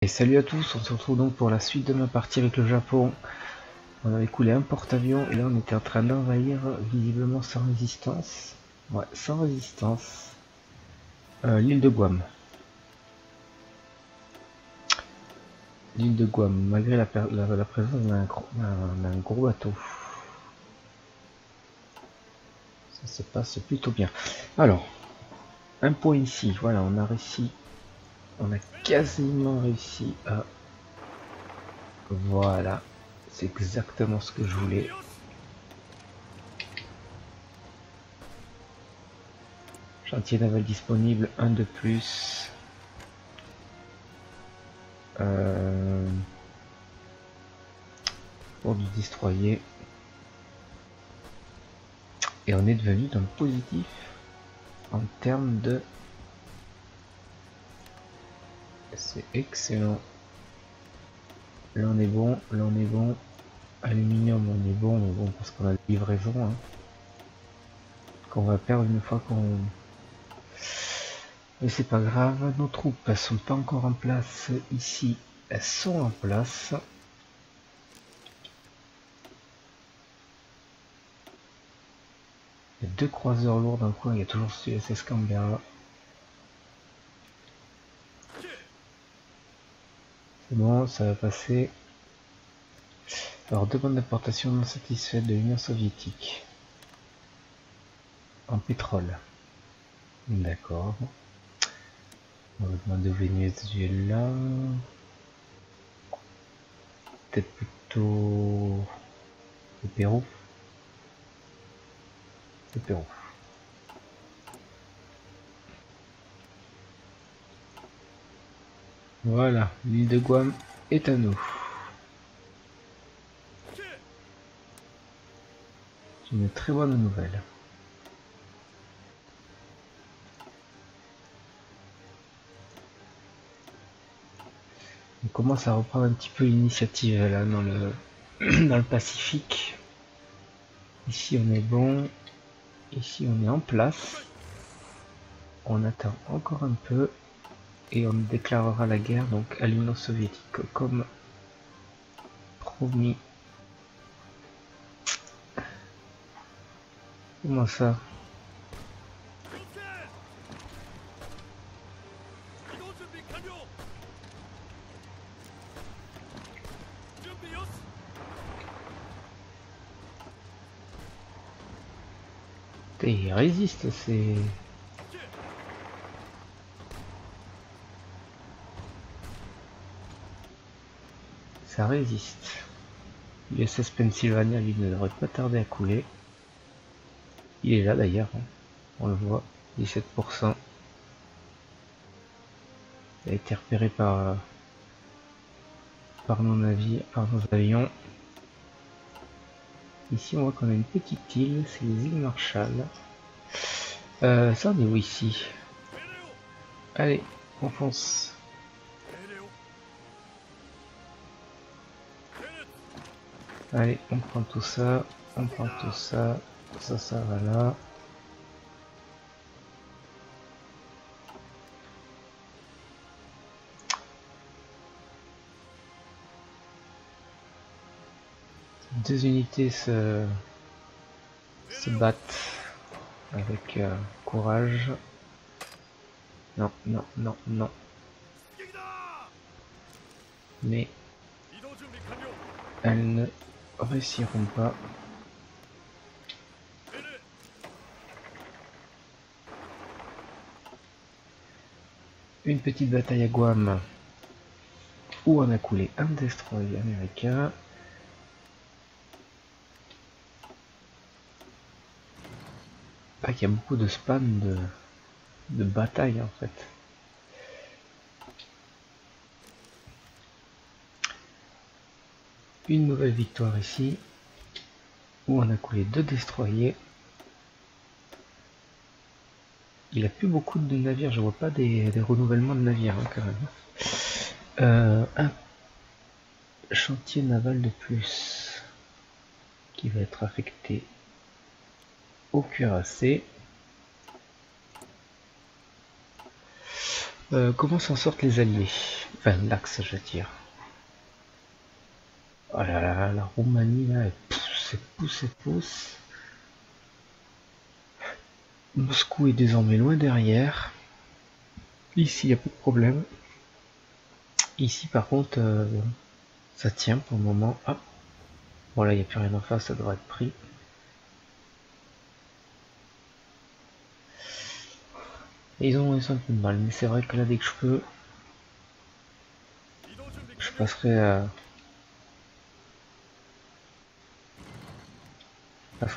Et salut à tous, on se retrouve donc pour la suite de ma partie avec le Japon. On avait coulé un porte-avions et là on était en train d'envahir visiblement sans résistance. Ouais, sans résistance. L'île de Guam. L'île de Guam, malgré la présence d'un gros bateau. Ça se passe plutôt bien. Alors, un point ici, voilà, on a réussi. On a quasiment réussi à... Voilà, c'est exactement ce que je voulais. Chantier naval disponible, un de plus. Pour du destroyer. Et on est devenu dans le positif en termes de... C'est excellent. Là on est bon, là on est bon. Aluminium on est bon, mais bon parce qu'on a la livraison. Hein, qu'on va perdre une fois qu'on... Mais c'est pas grave, nos troupes elles sont pas encore en place ici. Elles sont en place. Il y a deux croiseurs lourds dans le coin, il y a toujours ce USS Canberra. C'est bon, ça va passer. Alors, demande d'importation non satisfaite de l'Union soviétique. En pétrole. D'accord. On va demander au Venezuela. Peut-être plutôt le Pérou. Le Pérou. Voilà, l'île de Guam est à nous. C'est une très bonne nouvelle. On commence à reprendre un petit peu l'initiative là dans le dans le Pacifique. Ici on est bon. Ici on est en place. On attend encore un peu et on déclarera la guerre donc à l'Union soviétique comme promis. Comment ça? Il résiste, c'est... Ça résiste. L'USS Pennsylvania, lui, ne devrait pas tarder à couler. Il est là d'ailleurs, hein. On le voit, 17%. Il a été repéré par nos navires, par nos avions. Ici, on voit qu'on a une petite île, c'est les îles Marshall. Ça, on est où ici? Allez, on fonce. Allez, on prend tout ça, on prend tout ça, ça va là. Deux unités se battent avec courage. Non, non, non, non. Mais elles ne réussiront pas. Une petite bataille à Guam où on a coulé un destroyer américain. Ah, il y a beaucoup de spam de bataille en fait. Une nouvelle victoire ici où on a coulé deux destroyers. Il a plus beaucoup de navires, je vois pas des renouvellements de navires hein, quand même. Un chantier naval de plus qui va être affecté au cuirassé. Comment s'en sortent les alliés? Enfin, l'Axe, je veux dire. Oh là là, la Roumanie, là, elle pousse, elle pousse, elle pousse. Moscou est désormais loin derrière. Ici, il n'y a pas de problème. Ici, par contre, ça tient pour le moment. Hop. Voilà, il n'y a plus rien en face, ça devrait être pris. Et ils ont un peu de mal, mais c'est vrai que là, dès que je peux, je passerai à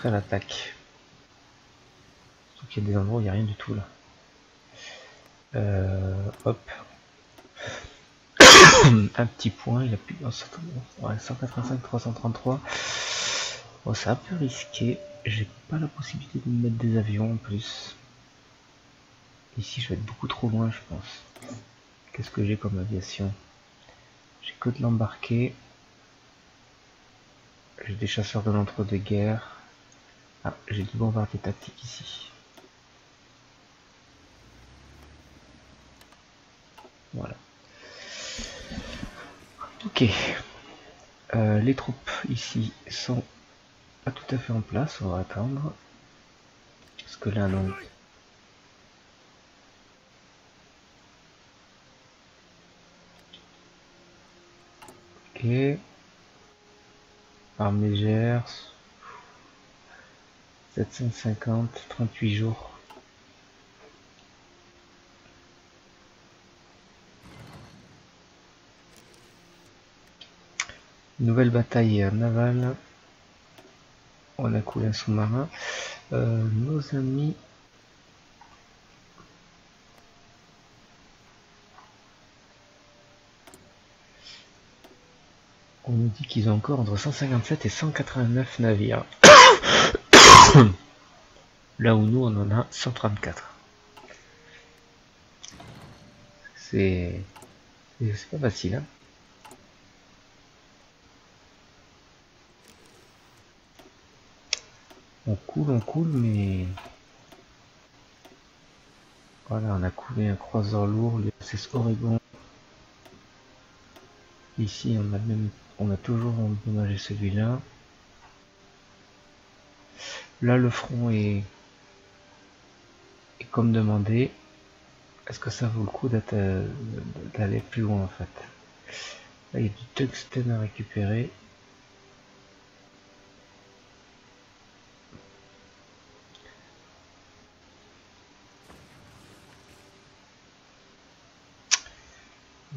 l'attaque. Sauf qu'il y a des endroits où il n'y a rien du tout là. Hop. Un petit point, il a plus. Ouais, 185, 333. Bon, c'est un peu risqué. J'ai pas la possibilité de me mettre des avions en plus. Ici, je vais être beaucoup trop loin, je pense. Qu'est-ce que j'ai comme aviation? J'ai que de l'embarquer. J'ai des chasseurs de l'entre-deux-guerres. Ah, j'ai du bombardier tactique ici. Voilà. Ok. Les troupes ici sont pas tout à fait en place. On va attendre. Parce que là, non. Ok. Armée Gers. 750, 38 jours. Nouvelle bataille navale. On a coulé un sous-marin. Nos amis. On nous dit qu'ils ont encore entre 157 et 189 navires. Là où nous on en a 134. C'est pas facile, hein. On coule, mais voilà, on a coulé un croiseur lourd, l'USS Oregon. Ici, on a toujours endommagé celui-là. Là, le front est comme demandé. Est-ce que ça vaut le coup d'aller plus loin en fait? Là, il y a du tungstène à récupérer.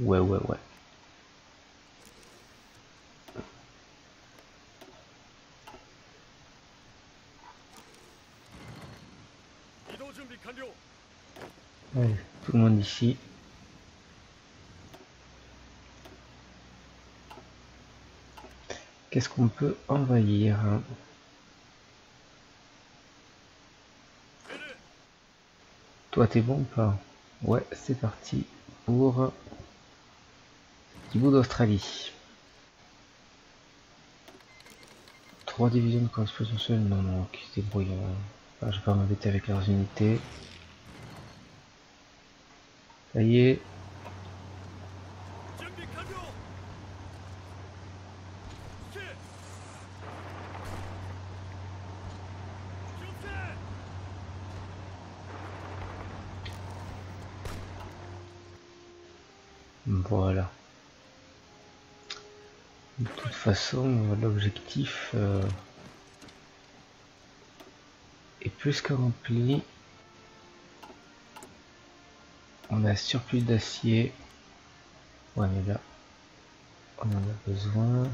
Ouais. Allez, tout le monde ici. Qu'est-ce qu'on peut envahir? Toi, t'es bon ou pas? Ouais, c'est parti pour petit bout d'Australie. 3 divisions de corps potentiel, non, qui se débrouillent. Je vais pas m'embêter avec leurs unités. Ça y est. Voilà. De toute façon, l'objectif est plus que rempli. On a surplus d'acier. Ouais, mais là, on en a besoin. Là,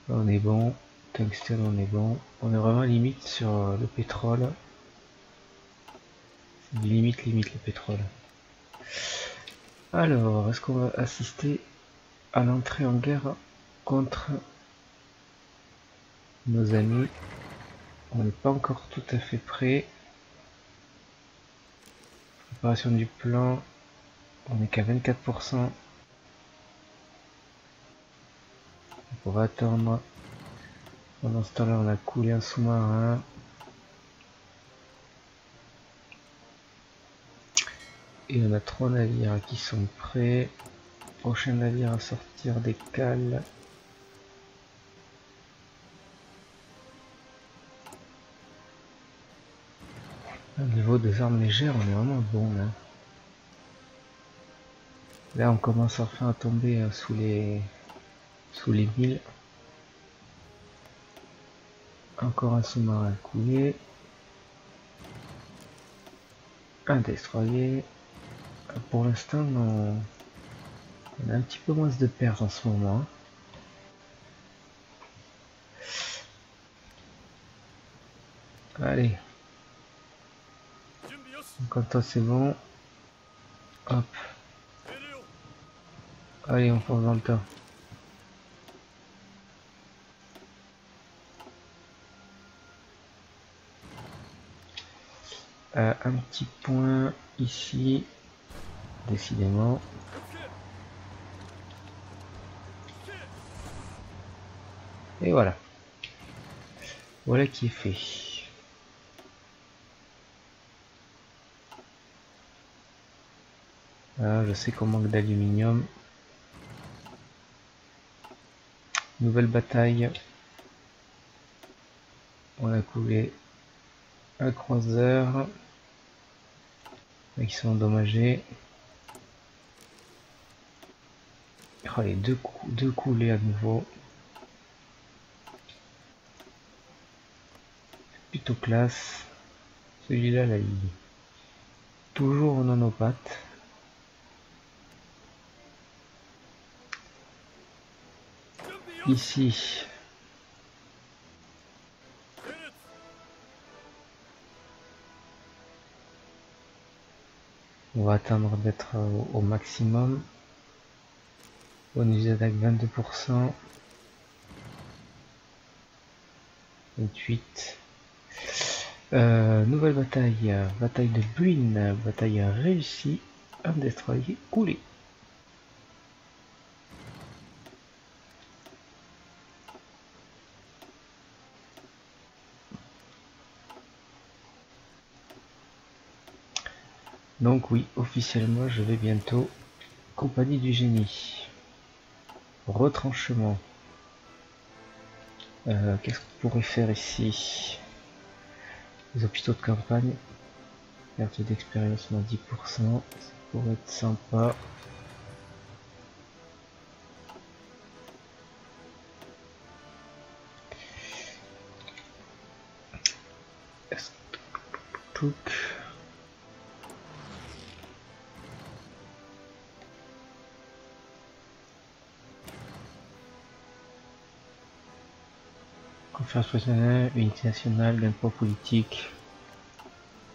on est bon. Tungstène, on est bon. On est vraiment limite sur le pétrole. Limite le pétrole. Alors, est-ce qu'on va assister à l'entrée en guerre contre nos amis? On n'est pas encore tout à fait prêt. Préparation du plan, on n'est qu'à 24%. On va attendre. Pendant ce temps-là, on a coulé un sous-marin. Et on a 3 navires qui sont prêts. Prochain navire à sortir des cales. Au niveau des armes légères, on est vraiment bon là. Là on commence enfin à tomber sous les 1000. Encore un sous-marin à couler. Un destroyer. Pour l'instant on a un petit peu moins de pertes en ce moment. Allez. Quand toi c'est bon. Hop. Allez, on fonce dans le tas. Un petit point ici. Décidément. Et voilà. Voilà qui est fait. Ah, je sais qu'on manque d'aluminium. Nouvelle bataille. On a coulé un croiseur. Ils sont endommagés. Oh, les deux coulés à nouveau. Plutôt classe. Celui-là, là, il est toujours en nanopathe. Ici. On va attendre d'être au maximum. Bonus d'attaque 22%. 28. Nouvelle bataille. Bataille de Buin. Bataille réussie. Un destroyer coulé. Donc oui, officiellement, je vais bientôt compagnie du génie. Retranchement. Qu'est-ce qu'on pourrait faire ici? Les hôpitaux de campagne. Perte d'expérience moins 10%. Ça pourrait être sympa. Conférence professionnelle, unité nationale, gain de poids politique.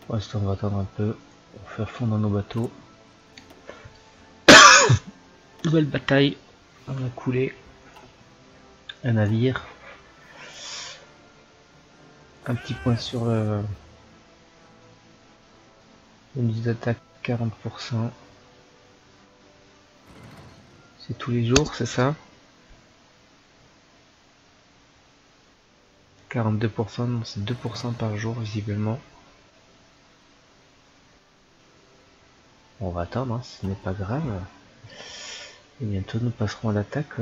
Pour l'instant, on va attendre un peu. On va faire fondre dans nos bateaux. Nouvelle bataille. On a coulé un navire. Un petit point sur le bonus d'attaque 40%. C'est tous les jours, c'est ça? 42%, c'est 2% par jour visiblement. On va attendre, hein, ce n'est pas grave. Et bientôt nous passerons à l'attaque.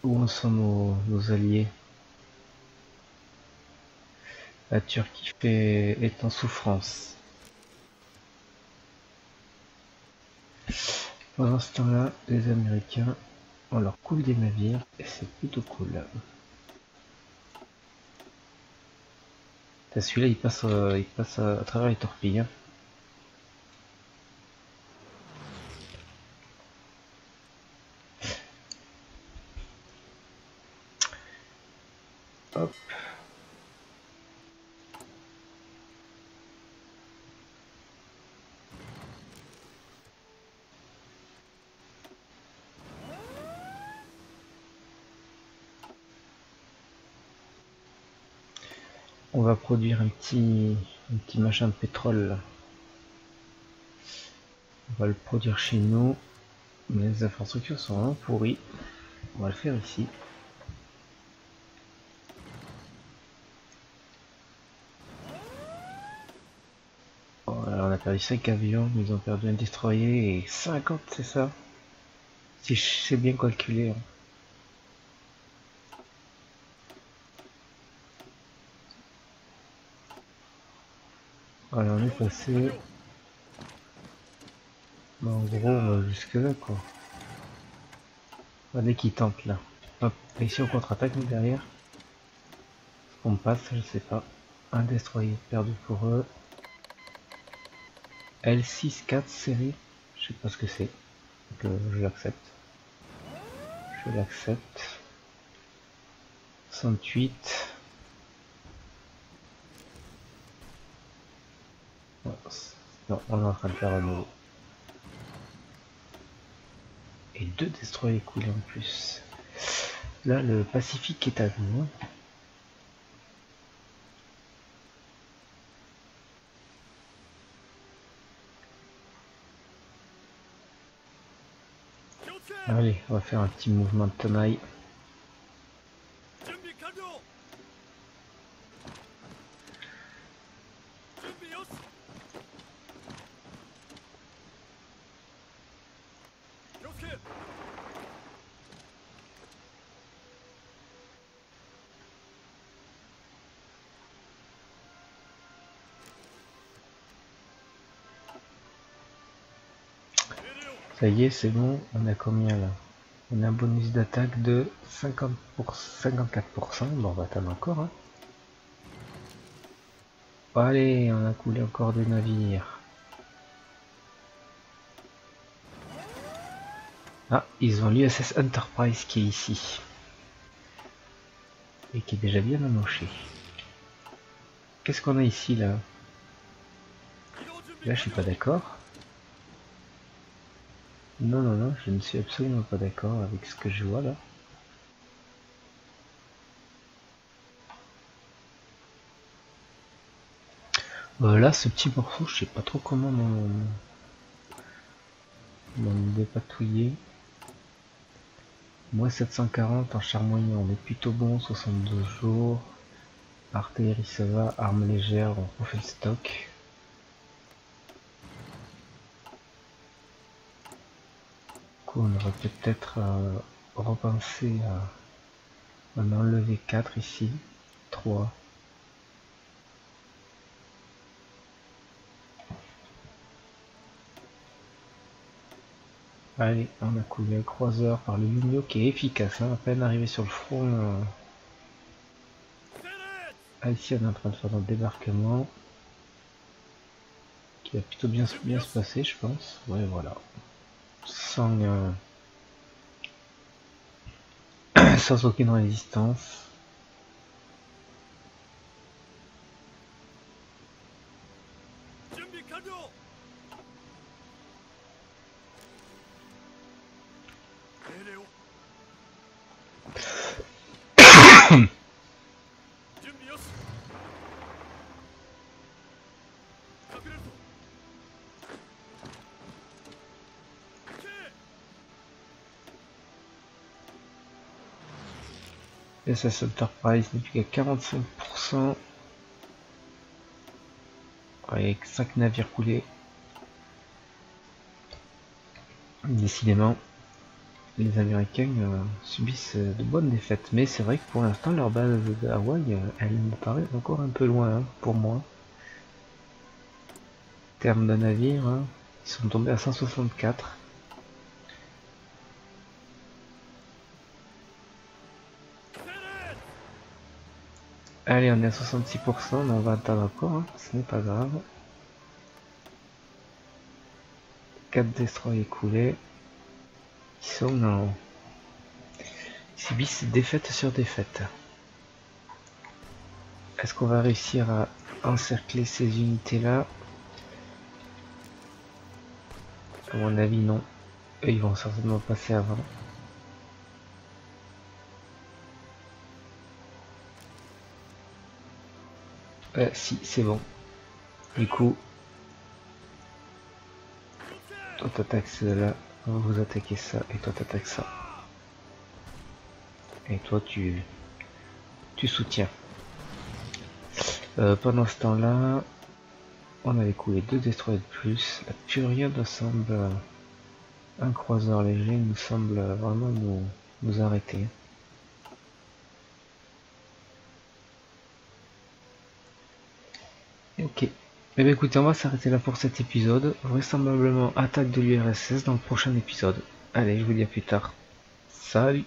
Où en sont nos alliés? La Turquie est en souffrance. Pendant ce temps-là, les Américains, on leur coule des navires et c'est plutôt cool. Celui-là, il passe à travers les torpilles. Hop. On va produire un petit machin de pétrole. On va le produire chez nous. Mais les infrastructures sont vraiment pourries. On va le faire ici. Oh, alors on a a perdu 5 avions, ils ont perdu un destroyer et 50, c'est ça? Si je sais bien calculer. Hein. Voilà, on est passé. Bah, en gros, on va jusque là quoi. Dès qu'ils tentent là. Hop, et ici on contre-attaque nous derrière. On passe, je sais pas. Un destroyer perdu pour eux. L6-4 série. Je sais pas ce que c'est. Donc je l'accepte. Je l'accepte. 68. Non, on est en train de faire un nouveau. Et 2 destroyers coulés en plus. Là, le Pacifique est à nous. Allez, on va faire un petit mouvement de tenaille. Ça y est, c'est bon, on a combien là? On a un bonus d'attaque de 54%. Bon, on va attendre encore. Hein. Allez, on a coulé encore des navires. Ah, ils ont l'USS Enterprise qui est ici. Et qui est déjà bien amoché. Qu'est-ce qu'on a ici là? Là, je suis pas d'accord. Non, non, non, je ne suis absolument pas d'accord avec ce que je vois là. Là, ce petit morceau, je sais pas trop comment m'en dépatouiller. Moi, 740 en char moyen, on est plutôt bon, 62 jours. Artillerie, ça va. Armes légères, on refait le stock. On aurait peut-être repensé à en enlever 4 ici, 3. Allez, on a coulé un croiseur par le Ligno qui est efficace, hein, à peine arrivé sur le front. Ah, ici on est en train de faire notre débarquement, qui va plutôt bien se passer, je pense. Ouais, voilà. Sans, sans aucune résistance. SS Enterprise n'est plus qu'à 45%. Avec 5 navires coulés. Décidément, les Américains subissent de bonnes défaites. Mais c'est vrai que pour l'instant, leur base de Hawaï, elle me paraît encore un peu loin hein, pour moi. En termes de navires, hein, ils sont tombés à 164. Allez, on est à 66%, mais on va attendre encore, hein, ce n'est pas grave. 4 destroyers coulés. Ils sont en... Ils subissent défaite sur défaite. Est-ce qu'on va réussir à encercler ces unités-là? À mon avis, non. Eux, ils vont certainement passer avant. Si, c'est bon. Du coup, toi t'attaques cela, vous attaquez ça, et toi t'attaques ça. Et toi tu soutiens. Pendant ce temps-là, On avait coulé 2 destroyers de plus. La Purion nous semble... un croiseur léger nous semble vraiment nous arrêter. Ok. Eh bien écoutez, on va s'arrêter là pour cet épisode. Vraisemblablement attaque de l'URSS dans le prochain épisode. Allez, je vous dis à plus tard. Salut!